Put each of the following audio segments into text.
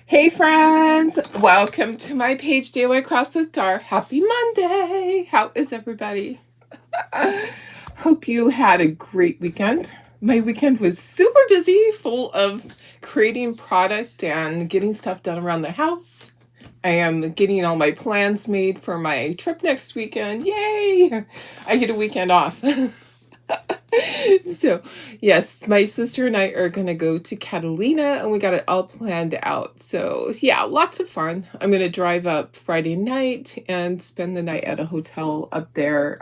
Hey friends, welcome to my page Daily Cross with Dar. Happy Monday. How is everybody? Hope you had a great weekend. My weekend was super busy, full of creating product and getting stuff done around the house. I am getting all my plans made for my trip next weekend. Yay! I get a weekend off. So, yes, my sister and I are going to go to Catalina and we got it all planned out. So, yeah, lots of fun. I'm going to drive up Friday night and spend the night at a hotel up there.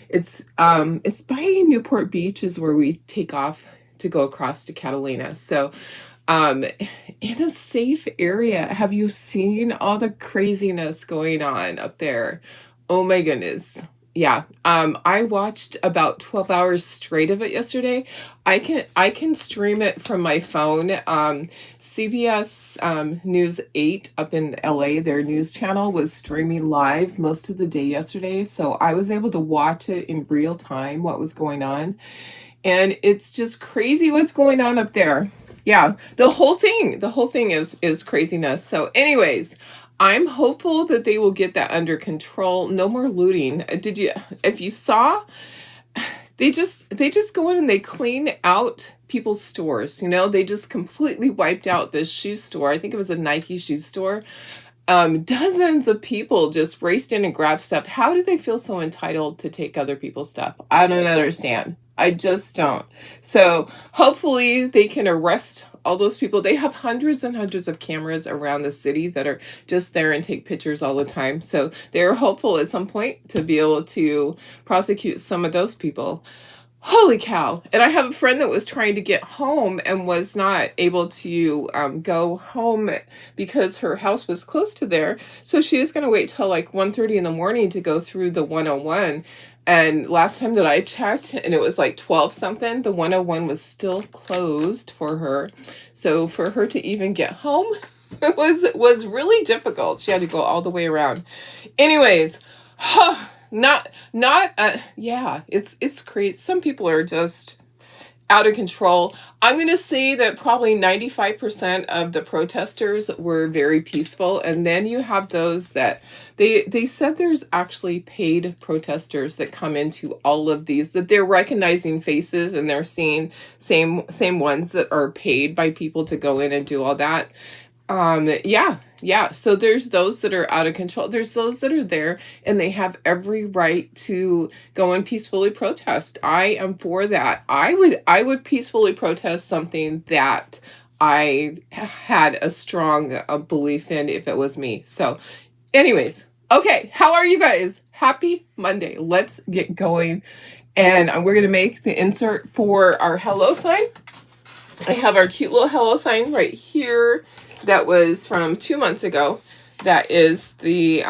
It's by Newport Beach is where we take off to go across to Catalina. So, in a safe area. Have you seen all the craziness going on up there? Oh my goodness. Yeah. I watched about 12 hours straight of it yesterday. I can stream it from my phone. CBS News 8 up in LA, their news channel was streaming live most of the day yesterday, so I was able to watch it in real time what was going on. And it's just crazy what's going on up there. Yeah, the whole thing is craziness. So anyways, I'm hopeful that they will get that under control. No more looting. Did you if you saw, they just go in and they clean out people's stores, they just completely wiped out this shoe store. I think it was a Nike shoe store. Dozens of people just raced in and grabbed stuff. How do they feel so entitled to take other people's stuff? I don't understand. I just don't. So hopefully they can arrest all those people. They have hundreds and hundreds of cameras around the city that are just there and take pictures all the time. So they're hopeful at some point to be able to prosecute some of those people. Holy cow. And I have a friend that was trying to get home and was not able to go home because her house was close to there. So she was going to wait till like 1:30 in the morning to go through the 101. And last time that I checked, and it was like 12 something, the 101 was still closed for her. So for her to even get home, it was really difficult. She had to go all the way around. Anyways, yeah, it's crazy. Some people are just out of control. I'm going to say that probably 95% of the protesters were very peaceful, and then you have those that they said there's actually paid protesters that come into all of these, that they're recognizing faces and they're seeing same ones that are paid by people to go in and do all that. Yeah. So there's those that are out of control. There's those that are there and they have every right to go and peacefully protest. I am for that. I would peacefully protest something that I had a strong belief in if it was me. So anyways, okay, how are you guys? Happy Monday. Let's get going. And we're going to make the insert for our hello sign. I have our cute little hello sign right here. That was from 2 months ago. That is the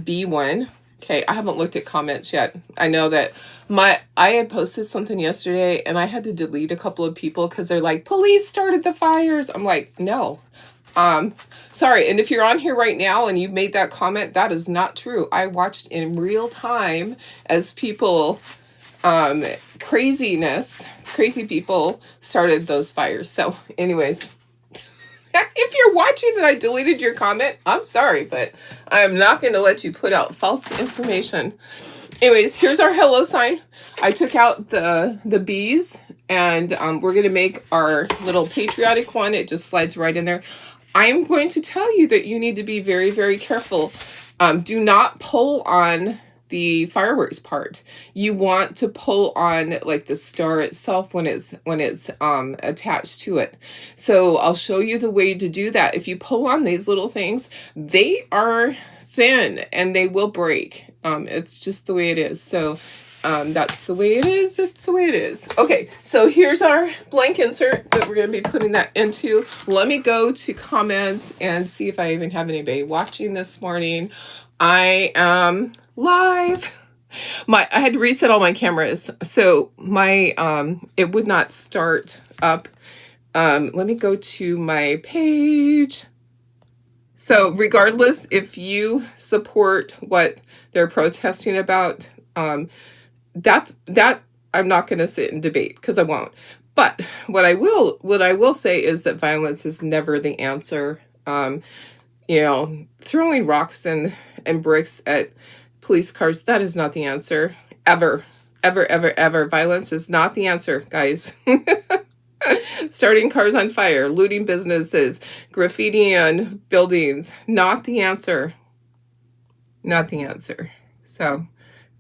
B one. Okay, I haven't looked at comments yet. I know that I had posted something yesterday and I had to delete a couple of people because they're like, police started the fires. I'm like, no. Sorry. And if you're on here right now and you made that comment, that is not true. I watched in real time as people, crazy people started those fires. So anyways, if you're watching and I deleted your comment, I'm sorry, but I'm not going to let you put out false information. Anyways, here's our hello sign. I took out the bees and we're going to make our little patriotic one. It just slides right in there. I am going to tell you that you need to be very, very careful. Do not pull on the fireworks part. You want to pull on like the star itself when it's attached to it. So I'll show you the way to do that. If you pull on these little things, they are thin and they will break. It's just the way it is. So that's the way it is. It's the way it is. Okay, so here's our blank insert that we're going to be putting that into. Let me go to comments and see if I even have anybody watching this morning. I am live. I had to reset all my cameras, so my it would not start up. Let me go to my page. So regardless if you support what they're protesting about, that I'm not going to sit and debate because I won't. But what I will say is that violence is never the answer. You know, throwing rocks and bricks at police cars, that is not the answer. Ever. Ever, ever, ever. Violence is not the answer, guys. Starting cars on fire, looting businesses, graffiti on buildings, not the answer. Not the answer. So,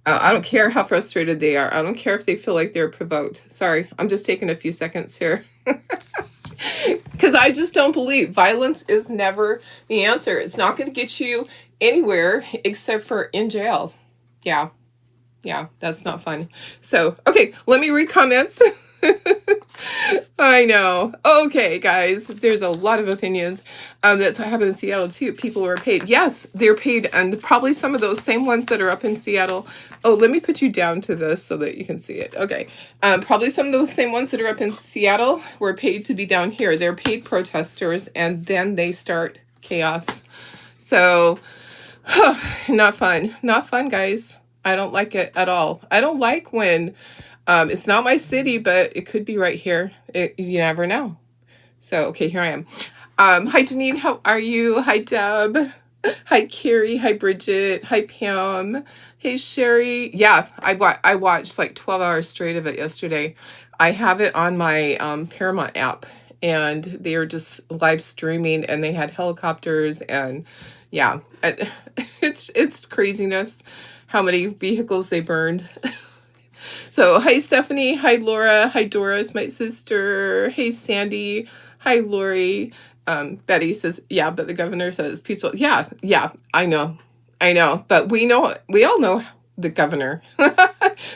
I don't care how frustrated they are. I don't care if they feel like they're provoked. Sorry, I'm just taking a few seconds here. Because I just don't believe violence is never the answer. It's not going to get you anywhere except for in jail. Yeah. Yeah, that's not fun. So, okay, let me read comments. I know. Okay, guys, there's a lot of opinions that's happened in Seattle too. People were paid. Yes, they're paid, and probably some of those same ones that are up in Seattle. Oh, let me put you down to this so that you can see it. Okay, probably some of those same ones that are up in Seattle were paid to be down here. They're paid protesters, and then they start chaos. So, not fun. Not fun, guys. I don't like it at all. I don't like when it's not my city, but it could be right here. You never know. So, okay, here I am. Hi, Janine. How are you? Hi, Deb. Hi, Carrie. Hi, Bridget. Hi, Pam. Hey, Sherry. Yeah, I watched like 12 hours straight of it yesterday. I have it on my Paramount app, and they are just live streaming, and they had helicopters, and yeah, it's craziness how many vehicles they burned. So, hi, Stephanie. Hi, Laura. Hi, Doris, my sister. Hey, Sandy. Hi, Lori. Betty says, yeah, but the governor says peaceful. Yeah, I know. But we all know the governor.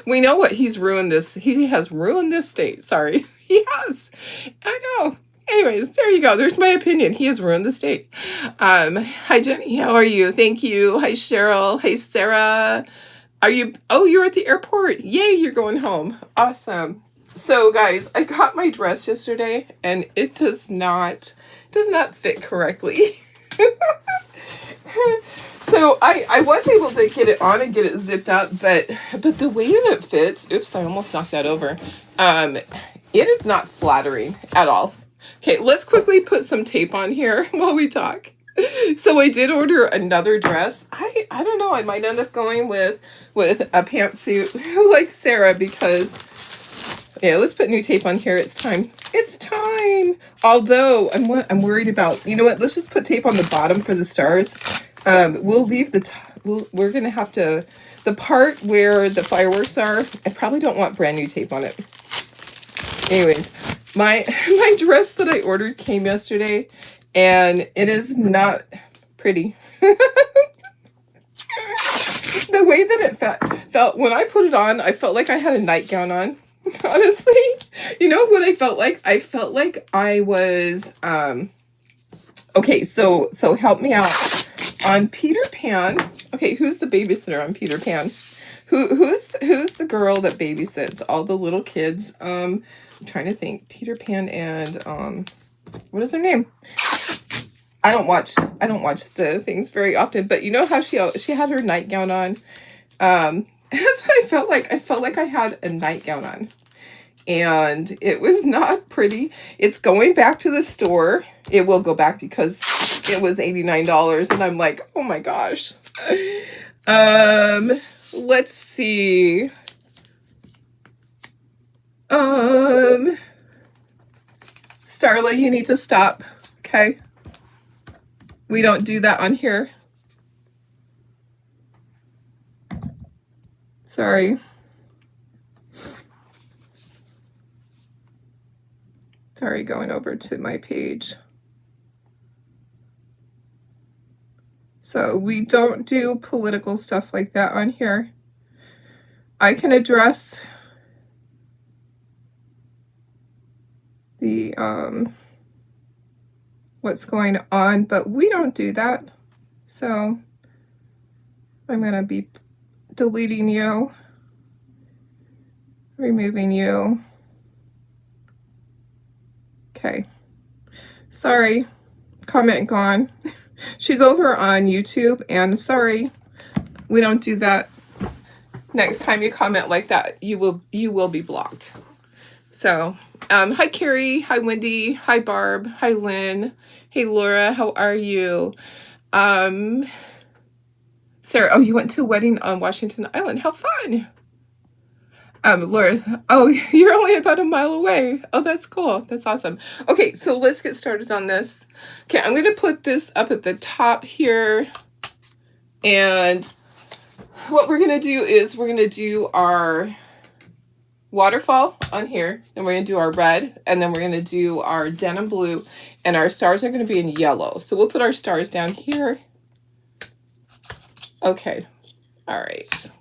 We know what he's ruined this. He has ruined this state. Sorry. He has. I know. Anyways, there you go. There's my opinion. He has ruined the state. Hi, Jenny. How are you? Thank you. Hi, Cheryl. Hey, Sarah. You're at the airport. Yay, you're going home. Awesome. So, guys, I got my dress yesterday, and it does not fit correctly. So I was able to get it on and get it zipped up, but the way that it fits, oops, I almost knocked that over. It is not flattering at all. Okay, let's quickly put some tape on here while we talk. So I did order another dress. I don't know, I might end up going with a pantsuit like Sarah, because yeah, let's put new tape on here. It's time. Although I'm worried about, you know what, let's just put tape on the bottom for the stars. We'll leave we're gonna have to, the part where the fireworks are, I probably don't want brand new tape on it. Anyways, my dress that I ordered came yesterday, and it is not pretty. The way that it felt when I put it on, I felt like I had a nightgown on. Honestly, you know what I felt like? I felt like I was okay, so help me out. On Peter Pan, okay, who's the babysitter on Peter Pan? Who's the girl that babysits all the little kids? I'm trying to think. Peter Pan and what is her name? I don't watch the things very often, but you know how she had her nightgown on. That's what I felt like. I felt like I had a nightgown on, and it was not pretty. It's going back to the store. It will go back because it was $89, and I'm like, oh my gosh. Let's see. Starla, you need to stop. Okay. We don't do that on here. Sorry. Sorry, going over to my page. So we don't do political stuff like that on here. I can address the what's going on, but we don't do that. So I'm gonna be deleting you, removing you. Okay. Sorry. Comment gone. She's over on YouTube, and sorry, we don't do that. Next time you comment like that, you will be blocked. So, Hi, Carrie. Hi, Wendy. Hi, Barb. Hi, Lynn. Hey, Laura. How are you? Sarah, oh, you went to a wedding on Washington Island. How fun. Laura, oh, you're only about a mile away. Oh, that's cool. That's awesome. Okay, so let's get started on this. Okay, I'm going to put this up at the top here. And what we're going to do is we're going to do our waterfall on here, and we're going to do our red, and then we're going to do our denim blue, and our stars are going to be in yellow. So we'll put our stars down here. Okay. All right.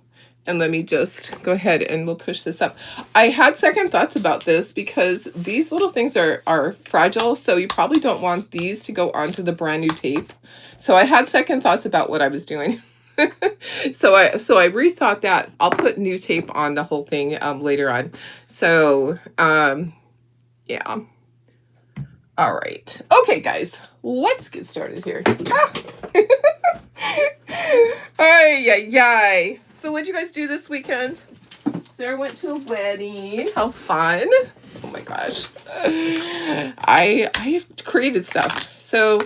And let me just go ahead and we'll push this up. I had second thoughts about this because these little things are fragile, so you probably don't want these to go onto the brand new tape. So I had second thoughts about what I was doing. So I rethought that. I'll put new tape on the whole thing later on. So yeah. All right. Okay, guys, let's get started here. Ah! Ay. So what'd you guys do this weekend? Sarah went to a wedding. How fun. Oh my gosh. I created stuff. So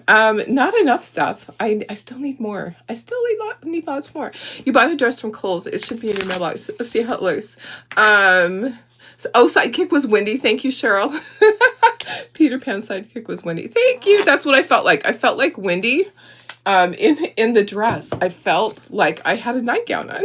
not enough stuff. I still need more. I still need lots more. You bought a dress from Kohl's. It should be in your mailbox. Let's see how it looks. Sidekick was Wendy. Thank you, Cheryl. Peter Pan sidekick was Wendy. Thank you. That's what I felt like. I felt like Wendy. In the dress, I felt like I had a nightgown on.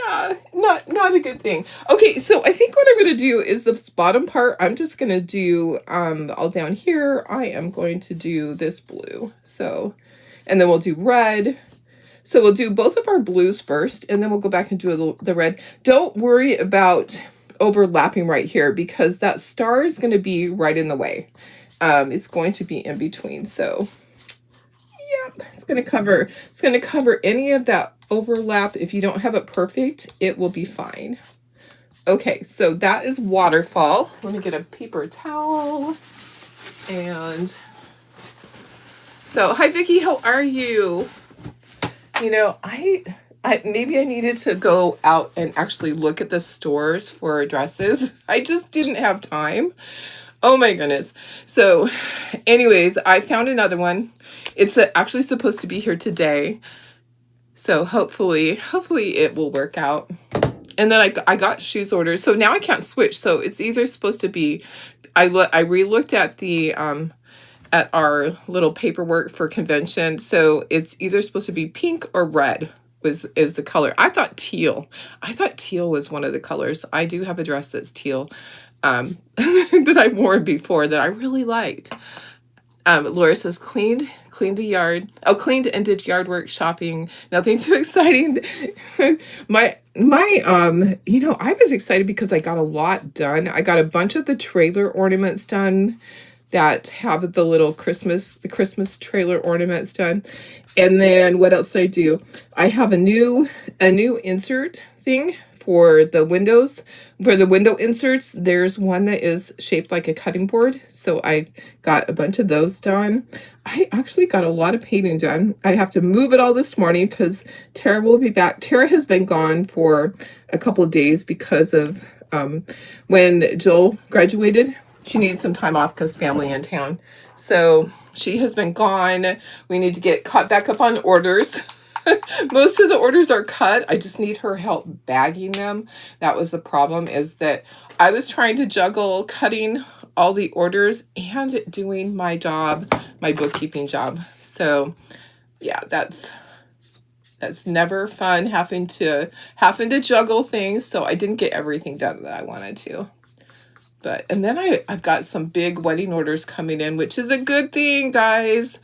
Yeah, not a good thing. Okay, so I think what I'm going to do is this bottom part, I'm just going to do, all down here, I am going to do this blue. So, and then we'll do red. So we'll do both of our blues first, and then we'll go back and do the red. Don't worry about overlapping right here because that star is going to be right in the way. It's going to be in between. So, yep, it's going to cover any of that overlap. If you don't have it perfect, it will be fine. Okay, so that is waterfall. Let me get a paper towel. And so, hi, Vicki, how are you? You know, I maybe I needed to go out and actually look at the stores for dresses. I just didn't have time. Oh my goodness. So anyways, I found another one. It's actually supposed to be here today. So hopefully it will work out. And then I got shoes orders. So now I can't switch. So it's either supposed to be, I re-looked at the, at our little paperwork for convention. So it's either supposed to be pink or red is the color. I thought teal was one of the colors. I do have a dress that's teal. That I've worn before that I really liked. Laura says cleaned the yard. Oh, cleaned and did yard work, shopping. Nothing too exciting. my you know, I was excited because I got a lot done. I got a bunch of the trailer ornaments done that have the little Christmas trailer ornaments done. And then what else did I do? I have a new insert thing for the windows. For the window inserts, there's one that is shaped like a cutting board. So I got a bunch of those done. I actually got a lot of painting done. I have to move it all this morning because Tara will be back. Tara has been gone for a couple of days because of when Jill graduated. She needed some time off because family in town. So she has been gone. We need to get caught back up on orders. Most of the orders are cut. I just need her help bagging them. That was the problem, is that I was trying to juggle cutting all the orders and doing my job, my bookkeeping job. So yeah, that's never fun having to juggle things. So I didn't get everything done that I wanted to. But, and then I've got some big wedding orders coming in, which is a good thing, guys.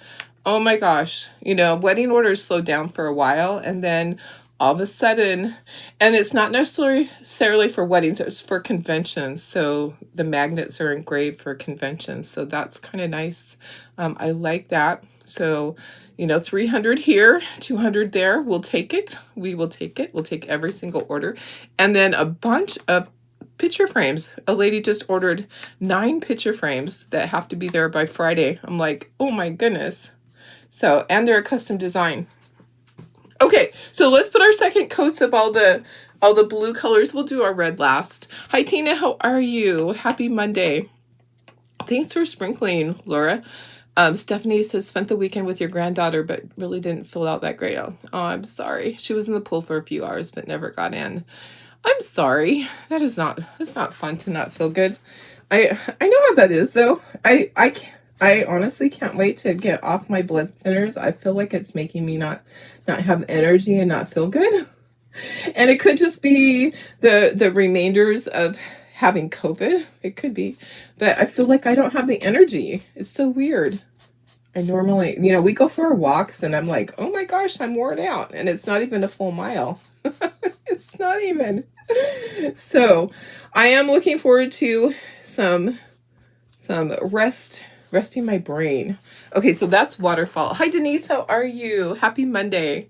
Oh my gosh, you know, wedding orders slowed down for a while, and then all of a sudden, and it's not necessarily for weddings, it's for conventions. So the magnets are engraved for conventions. So that's kind of nice. I like that. So, you know, 300 here, 200 there. We'll take it. We will take it. We'll take every single order. And then a bunch of picture frames. A lady just ordered 9 picture frames that have to be there by Friday. I'm like, oh my goodness. So, and they're a custom design. Okay, so let's put our second coats of all the blue colors. We'll do our red last. Hi Tina, how are you? Happy Monday. Thanks for sprinkling, Laura. Stephanie says, spent the weekend with your granddaughter, but really didn't feel out that great. Oh, I'm sorry. She was in the pool for a few hours, but never got in. I'm sorry. It's not fun to not feel good. I know how that is though. I honestly can't wait to get off my blood thinners. I feel like it's making me not have energy and not feel good. And it could just be the remainders of having COVID. It could be. But I feel like I don't have the energy. It's so weird. I normally, we go for our walks and I'm like, oh my gosh, I'm worn out. And it's not even a full mile. It's not even. So I am looking forward to some resting my brain. Okay, so that's waterfall. Hi Denise, how are you? Happy Monday.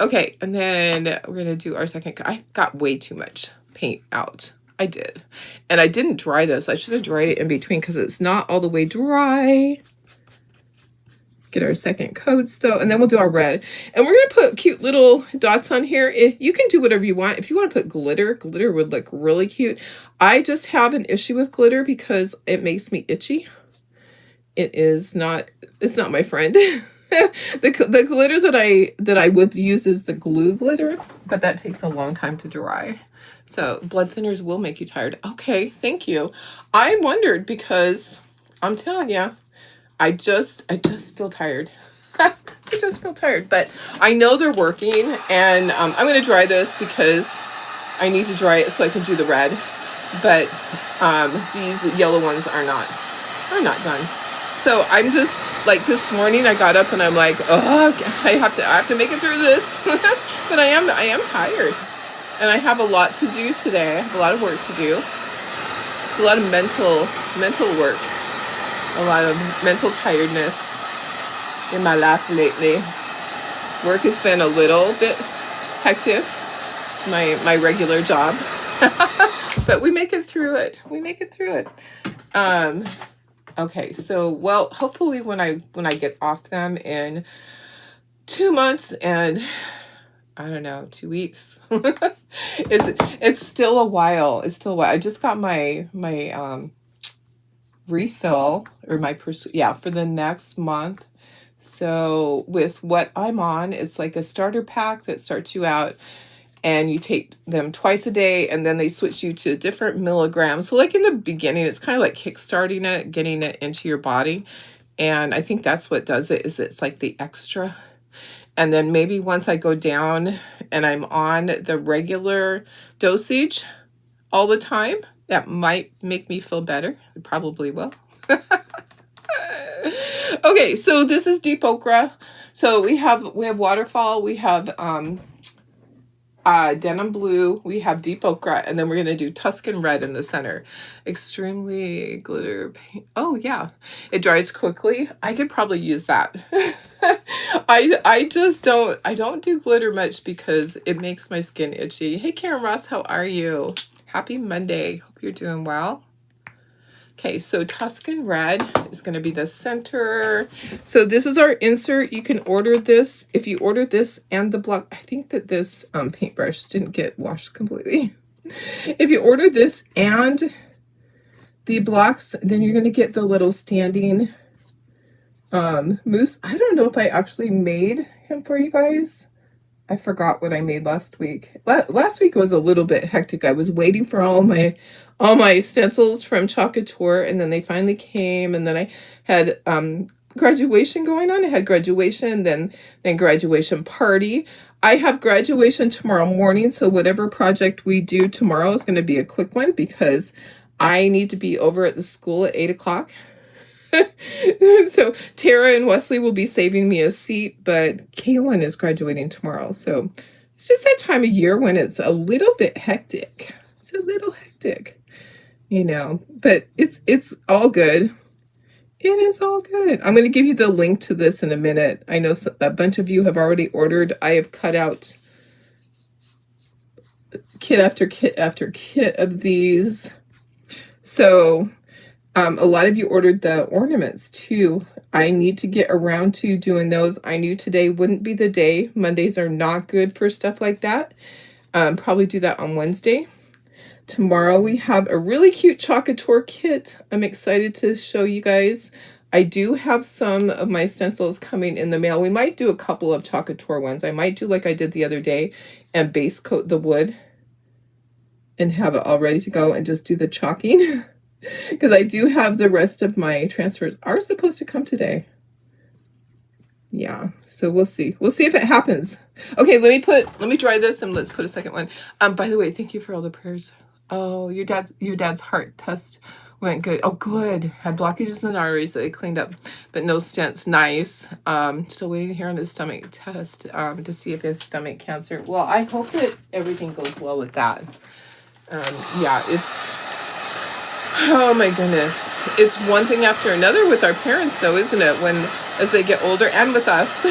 Okay, and then we're gonna do our second. I got way too much paint out. I did. And I didn't dry this. I should have dried it in between because it's not all the way dry. Get our second coats though, and then we'll do our red. And we're gonna put cute little dots on here. You can do whatever you want. If you want to put glitter would look really cute. I just have an issue with glitter because it makes me itchy. It's not my friend. The glitter that I would use is the glue glitter, but that takes a long time to dry. So blood thinners will make you tired. Okay, thank you. I wondered because I'm telling you, I just feel tired. I just feel tired, but I know they're working, and I'm going to dry this because I need to dry it so I can do the red. But these yellow ones are not done. So I'm just like, this morning I got up and I'm like, oh, I have to make it through this. But I am tired, and I have a lot to do today. I have a lot of work to do. It's a lot of mental work. A lot of mental tiredness in my life lately. Work has been a little bit hectic, my regular job, but we make it through it. Okay, so well, hopefully when I get off them in 2 months and I don't know, 2 weeks, it's still a while. I just got my refill or for the next month. So with what I'm on, it's like a starter pack that starts you out, and you take them twice a day, and then they switch you to different milligrams. So like in the beginning, it's kind of like kickstarting it, getting it into your body. And I think that's what does it, is it's like the extra. And then maybe once I go down and I'm on the regular dosage all the time, that might make me feel better. It probably will. Okay, so this is deep ochre. So we have waterfall, we have denim blue, we have deep ochre, and then we're going to do Tuscan red in the center. Extremely glitter paint. Oh yeah, it dries quickly. I could probably use that. I don't do glitter much because it makes my skin itchy. Hey Karen Ross, how are you? Happy Monday. Hope you're doing well. Okay, so Tuscan red is going to be the center. So this is our insert. You can order this. If you order this and the block, I think that this paintbrush didn't get washed completely. If you order this and the blocks, then you're going to get the little standing moose. I don't know if I actually made him for you guys. I forgot what I made last week. Last week was a little bit hectic. I was waiting for all my stencils from Chocateur, and then they finally came, and then I had graduation going on. I had graduation, then graduation party. I have graduation tomorrow morning, so whatever project we do tomorrow is going to be a quick one because I need to be over at the school at 8 o'clock. So Tara and Wesley will be saving me a seat, but Kaylin is graduating tomorrow. So it's just that time of year when it's a little bit hectic. It's a little hectic, but it's all good. It is all good. I'm going to give you the link to this in a minute. I know a bunch of you have already ordered. I have cut out kit after kit after kit of these. So A lot of you ordered the ornaments too. I need to get around to doing those. I knew today wouldn't be the day. Mondays are not good for stuff like that. Probably do that on Wednesday. Tomorrow we have a really cute Chocator kit. I'm excited to show you guys. I do have some of my stencils coming in the mail. We might do a couple of Chocator ones. I might do like I did the other day and base coat the wood and have it all ready to go and just do the chalking. Because I do have the rest of my transfers are supposed to come today. Yeah, so we'll see. We'll see if it happens. Okay, let me dry this and let's put a second one. By the way, thank you for all the prayers. Oh, your dad's heart test went good. Oh, good. Had blockages in the arteries that they cleaned up, but no stents. Nice. Still waiting to hear on his stomach test to see if he has stomach cancer. Well, I hope that everything goes well with that. Yeah, oh my goodness. It's one thing after another with our parents though, isn't it? As they get older, and with us.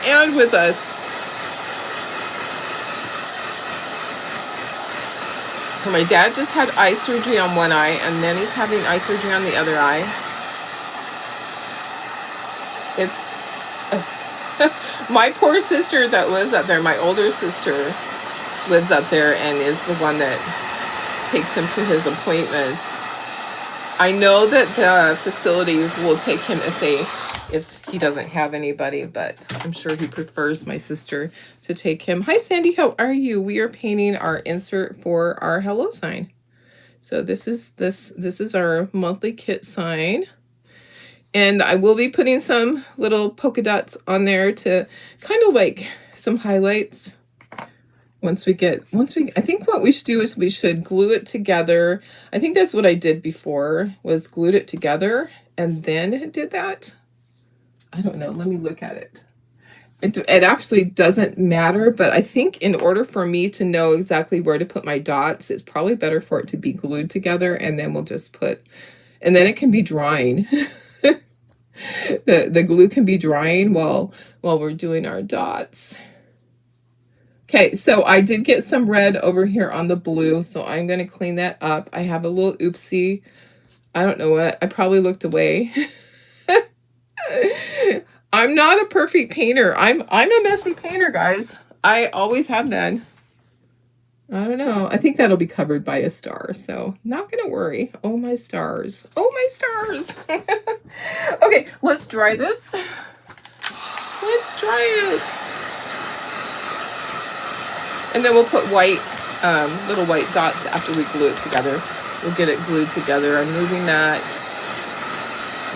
And with us. My dad just had eye surgery on one eye, and then he's having eye surgery on the other eye. It's my poor sister that lives up there, my older sister lives up there and is the one that takes him to his appointments. I know that the facility will take him if he doesn't have anybody, but I'm sure he prefers my sister to take him. Hi, Sandy. How are you? We are painting our insert for our hello sign. So this is our monthly kit sign. And I will be putting some little polka dots on there to kind of like some highlights. I think what we should do is we should glue it together. I think that's what I did before, was glued it together and then did that. I don't know. Let me look at it. It actually doesn't matter, but I think in order for me to know exactly where to put my dots, it's probably better for it to be glued together, and then we'll just and then it can be drying. The glue can be drying while we're doing our dots. Okay, so I did get some red over here on the blue, so I'm going to clean that up. I have a little oopsie. I don't know what. I probably looked away. I'm not a perfect painter. I'm a messy painter, guys. I always have been. I don't know. I think that'll be covered by a star, so not going to worry. Oh, my stars. Oh, my stars. Okay, let's dry this. Let's dry it. And then we'll put little white dots after we glue it together. We'll get it glued together. I'm moving that.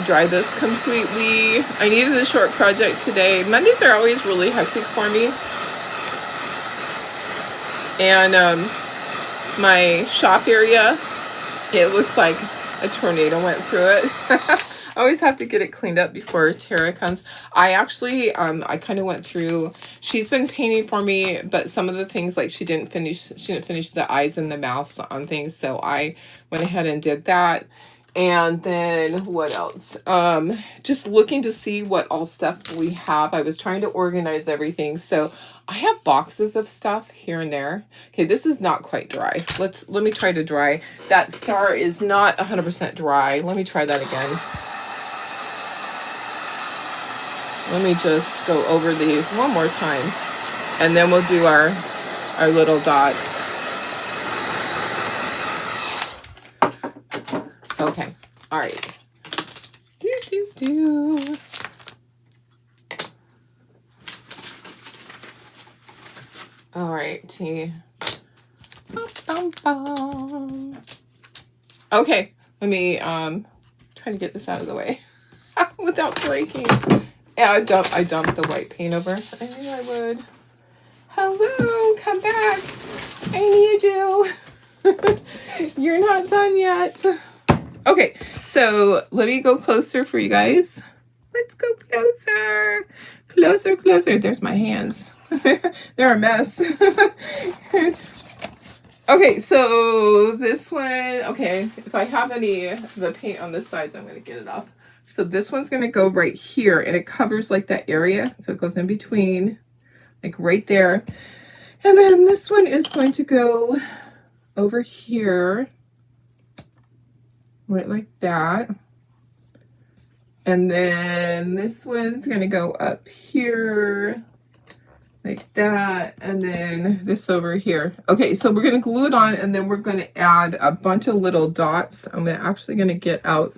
Dry this completely. I needed a short project today. Mondays are always really hectic for me. And my shop area, it looks like a tornado went through it. I always have to get it cleaned up before Tara comes. I actually, I kind of went through, she's been painting for me, but some of the things, like she didn't finish the eyes and the mouths on things, so I went ahead and did that. And then what else? Just looking to see what all stuff we have. I was trying to organize everything, so I have boxes of stuff here and there. Okay, this is not quite dry. Let me try to dry. That star is not 100% dry. Let me try that again. Let me just go over these one more time, and then we'll do our little dots. Okay, all right. All right. Okay, let me try to get this out of the way without breaking. Yeah, I dumped the white paint over. I knew I would. Hello, come back. I need you. You're not done yet. Okay, so let me go closer for you guys. Let's go closer. Closer. There's my hands. They're a mess. Okay, so this one, okay, if I have any of the paint on the sides, I'm going to get it off. So this one's going to go right here, and it covers like that area. So it goes in between, like right there. And then this one is going to go over here. right like that. And then this one's gonna go up here like that, and then this over here. Okay, so we're gonna glue it on, and then we're gonna add a bunch of little dots. I'm actually gonna get out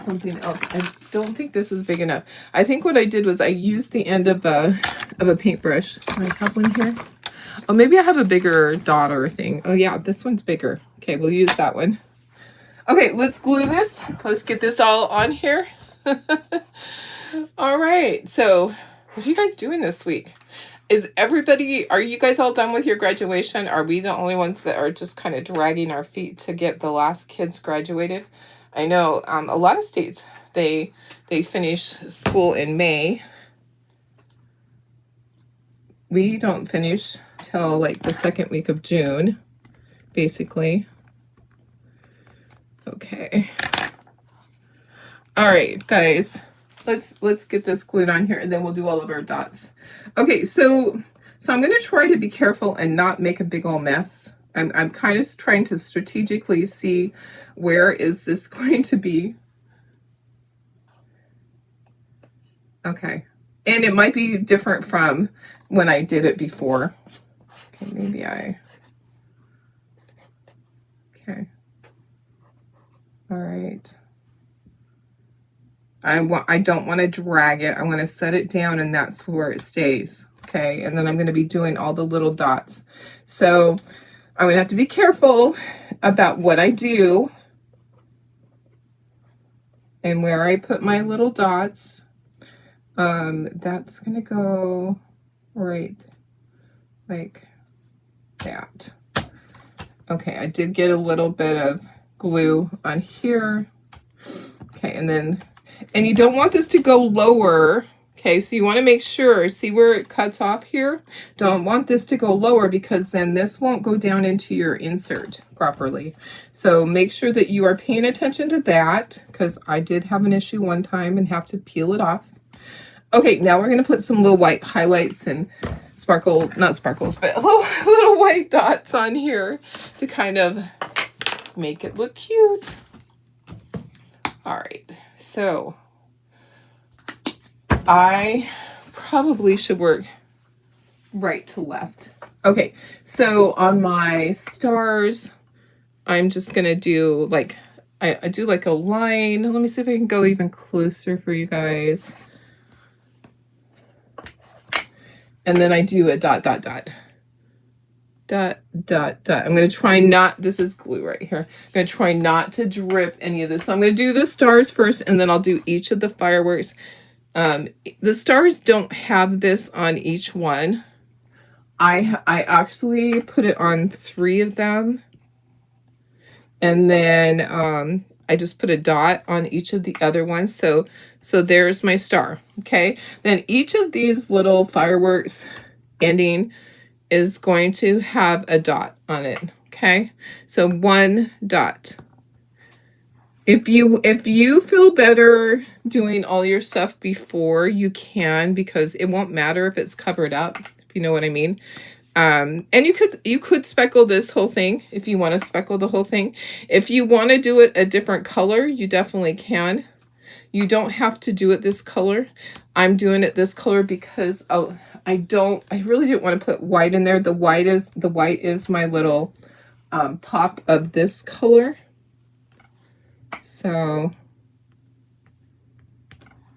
something else. I don't think this is big enough. I think what I did was I used the end of a paintbrush. Do I have one here? Oh, maybe I have a bigger dot or thing. Oh yeah, this one's bigger. Okay, we'll use that one. Okay, let's glue this. Let's get this all on here. All right, so what are you guys doing this week? Are you guys all done with your graduation? Are we the only ones that are just kind of dragging our feet to get the last kids graduated? I know a lot of states, they finish school in May. We don't finish till like the second week of June, basically. Okay. All right, guys, let's get this glued on here, and then we'll do all of our dots. Okay, so I'm going to try to be careful and not make a big old mess. I'm kind of trying to strategically see where is this going to be. Okay, and it might be different from when I did it before. Okay, maybe okay. All right. I don't want to drag it. I want to set it down, and that's where it stays. Okay, and then I'm going to be doing all the little dots. So I'm going to have to be careful about what I do and where I put my little dots. That's going to go right like that. Okay, I did get a little bit of glue on here. Okay, and you don't want this to go lower. Okay, so you want to make sure, see where it cuts off here? Don't want this to go lower, because then this won't go down into your insert properly. So make sure that you are paying attention to that, because I did have an issue one time and have to peel it off. Okay, now we're going to put some little white highlights and not sparkles, but little white dots on here to kind of make it look cute. All right, so I probably should work right to left. Okay, so on my stars, I'm just gonna do like, I do like a line. Let me see if I can go even closer for you guys. And then I do a dot, dot, dot. Dot, dot, dot. I'm going to try not, this is glue right here. I'm going to try not to drip any of this. So I'm going to do the stars first, and then I'll do each of the fireworks. The stars don't have this on each one. I actually put it on 3 of them. And then I just put a dot on each of the other ones. So there's my star. Okay. Then each of these little fireworks ending is going to have a dot on it. Okay. So 1 dot. If you feel better doing all your stuff before, you can, because it won't matter if it's covered up, if you know what I mean. And you could speckle this whole thing if you want to speckle the whole thing. If you want to do it a different color, you definitely can. You don't have to do it this color. I'm doing it this color because I really didn't want to put white in there. The white is my little pop of this color. So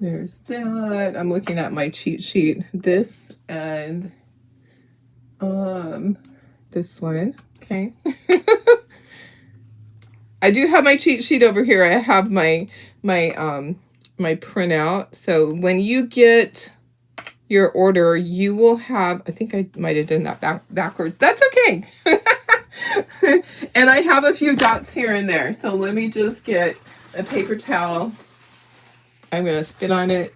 there's that. I'm looking at my cheat sheet. This and this one. Okay. I do have my cheat sheet over here. I have my printout. So when you get your order, you will have, I think I might have done that backwards. That's okay. And I have a few dots here and there. So let me just get a paper towel. I'm going to spit on it.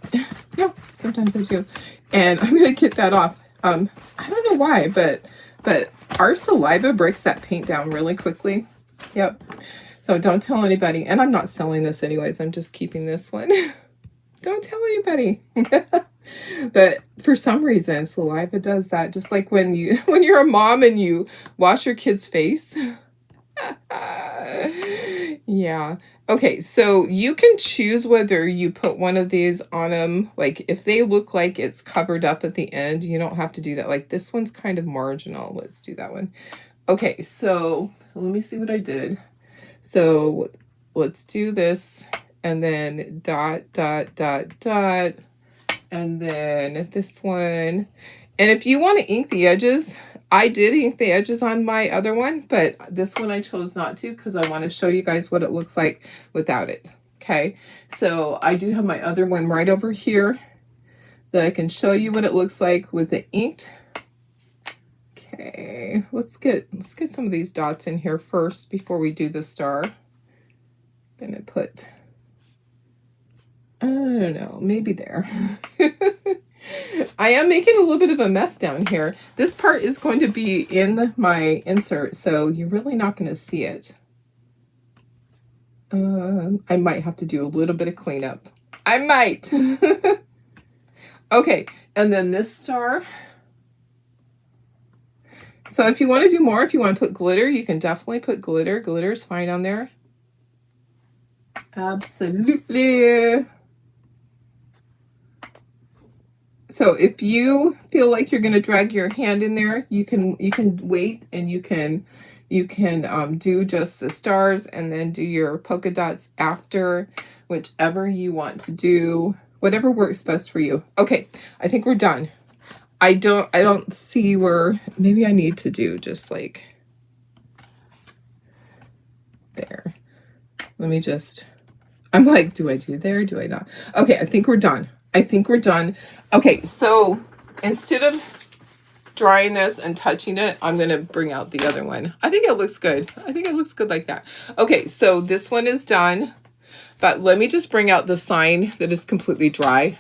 Yeah, sometimes I do. And I'm going to get that off. I don't know why, but our saliva breaks that paint down really quickly. Yep. So don't tell anybody. And I'm not selling this anyways. I'm just keeping this one. Don't tell anybody. But for some reason, saliva does that. Just like when you're a mom and you wash your kid's face. Yeah. Okay, so you can choose whether you put one of these on them. Like, if they look like it's covered up at the end, you don't have to do that. Like, this one's kind of marginal. Let's do that one. Okay, so let me see what I did. So let's do this, and then dot, dot, dot, dot, and then this one. And if you want to ink the edges, I did ink the edges on my other one, but this one I chose not to because I want to show you guys what it looks like without it. Okay, so I do have my other one right over here that I can show you what it looks like with it inked. Okay, let's get some of these dots in here first before we do the star. I'm gonna put, I don't know, maybe there. I am making a little bit of a mess down here. This part is going to be in my insert, so you're really not going to see it. I might have to do a little bit of cleanup. I might. Okay, and then this star. So if you want to do more, if you want to put glitter, you can definitely put glitter. Glitter is fine on there. Absolutely. So if you feel like you're going to drag your hand in there, you can wait, and you can do just the stars and then do your polka dots after, whichever you want to do, whatever works best for you. Okay, I think we're done. I don't see where, maybe I need to do just like there. Let me just, I'm like, do I do there? Do I not? Okay, I think we're done. I think we're done. Okay, so instead of drying this and touching it, I'm going to bring out the other one. I think it looks good. I think it looks good like that. Okay, so this one is done, but let me just bring out the sign that is completely dry.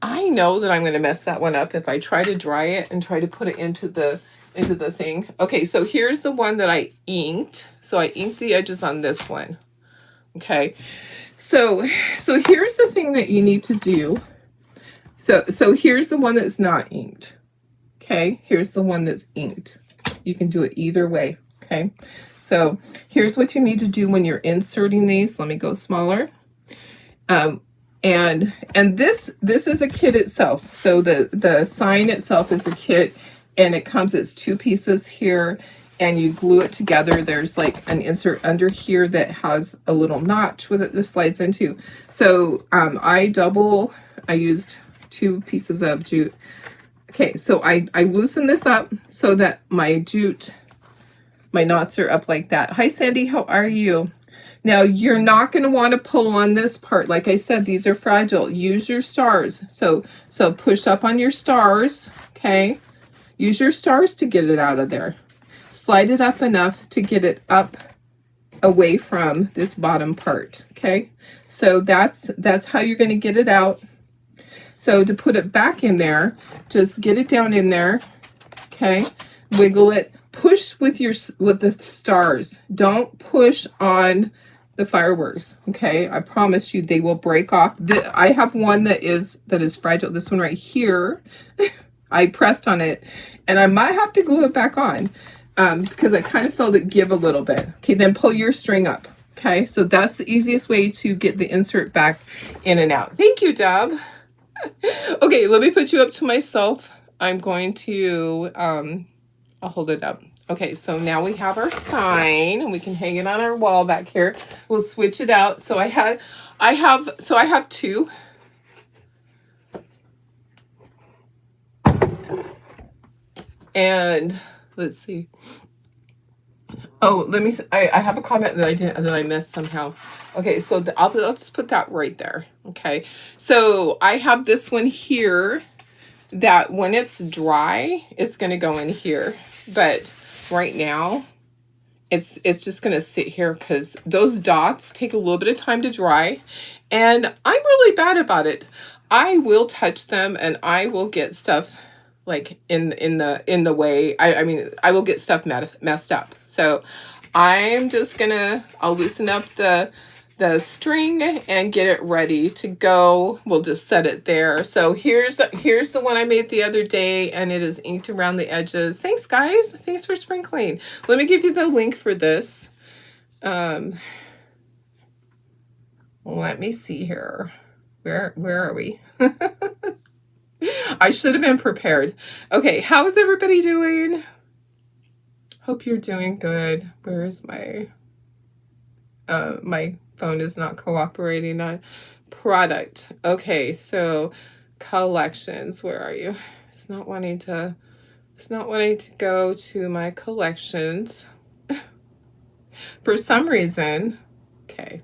I know that I'm going to mess that one up if I try to dry it and try to put it into the thing. Okay, so here's the one that I inked. So I inked the edges on this one. Okay, so here's the thing that you need to do. So here's the one that's not inked. Okay, here's the one that's inked. You can do it either way. Okay, so here's what you need to do when you're inserting these. Let me go smaller. And this is a kit itself. So the sign itself is a kit, and it comes as 2 pieces here, and you glue it together. There's like an insert under here that has a little notch with it that slides into. So I used 2 pieces of jute. Okay, so I loosen this up so that my jute, my knots are up like that. Hi, Sandy, how are you? Now, you're not going to want to pull on this part. Like I said, these are fragile. Use your stars. So push up on your stars, okay? Use your stars to get it out of there. Slide it up enough to get it up away from this bottom part, okay? So that's how you're going to get it out. So to put it back in there, just get it down in there, okay? Wiggle it. Push with the stars. Don't push on the fireworks, okay? I promise you they will break off. I have one that is fragile. This one right here, I pressed on it, and I might have to glue it back on because I kind of felt it give a little bit. Okay, then pull your string up. Okay, so that's the easiest way to get the insert back in and out. Thank you, Deb. Okay, let me put you up to myself. I'm going to, I'll hold it up. Okay, so now we have our sign, and we can hang it on our wall back here. We'll switch it out. So I have 2. And let's see. Oh, let me see. I have a comment that I missed somehow. Okay, so I'll just put that right there. Okay, so I have this one here that when it's dry, it's going to go in here. But right now, it's just going to sit here because those dots take a little bit of time to dry. And I'm really bad about it. I will touch them, and I will get stuff like in the way. I mean, I will get stuff messed up. So I'm just I'll loosen up the string and get it ready to go. We'll just set it there. So here's the one I made the other day, and it is inked around the edges. Thanks, guys. Thanks for sprinkling. Let me give you the link for this. Let me see here. Where are we? I should have been prepared. Okay, how's everybody doing? Hope you're doing good. Where is my my phone is not cooperating on product. Okay, so collections, where are you? It's not wanting to go to my collections for some reason. Okay.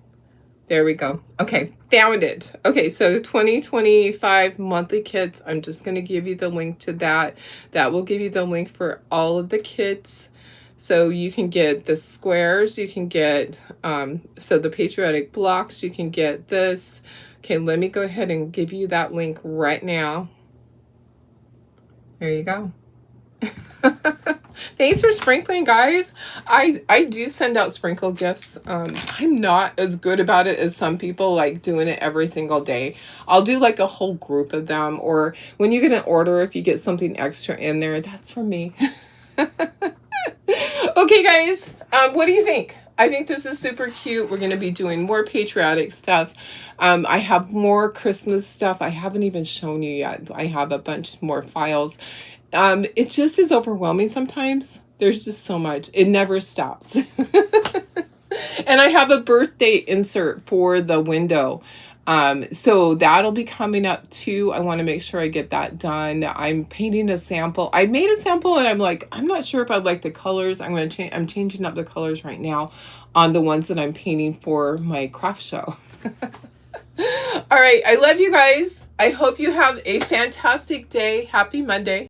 There we go. Okay, found it. Okay, so 2025 monthly kits. I'm just going to give you the link to that. That will give you the link for all of the kits. So you can get the squares, you can get, so the patriotic blocks, you can get this. Okay, let me go ahead and give you that link right now. There you go. Thanks for sprinkling, guys. I do send out sprinkle gifts. I'm not as good about it as some people, like doing it every single day. I'll do like a whole group of them, or when you get an order, if you get something extra in there, that's for me. Okay, guys, what do you think? I think this is super cute. We're going to be doing more patriotic stuff. I have more Christmas stuff I haven't even shown you yet. I have a bunch more files. It just is overwhelming sometimes. There's just so much. It never stops. And I have a birthday insert for the window. So that'll be coming up too. I want to make sure I get that done. I'm painting a sample. I made a sample and I'm like, I'm not sure if I like the colors. I'm changing up the colors right now on the ones that I'm painting for my craft show. All right. I love you guys. I hope you have a fantastic day. Happy Monday.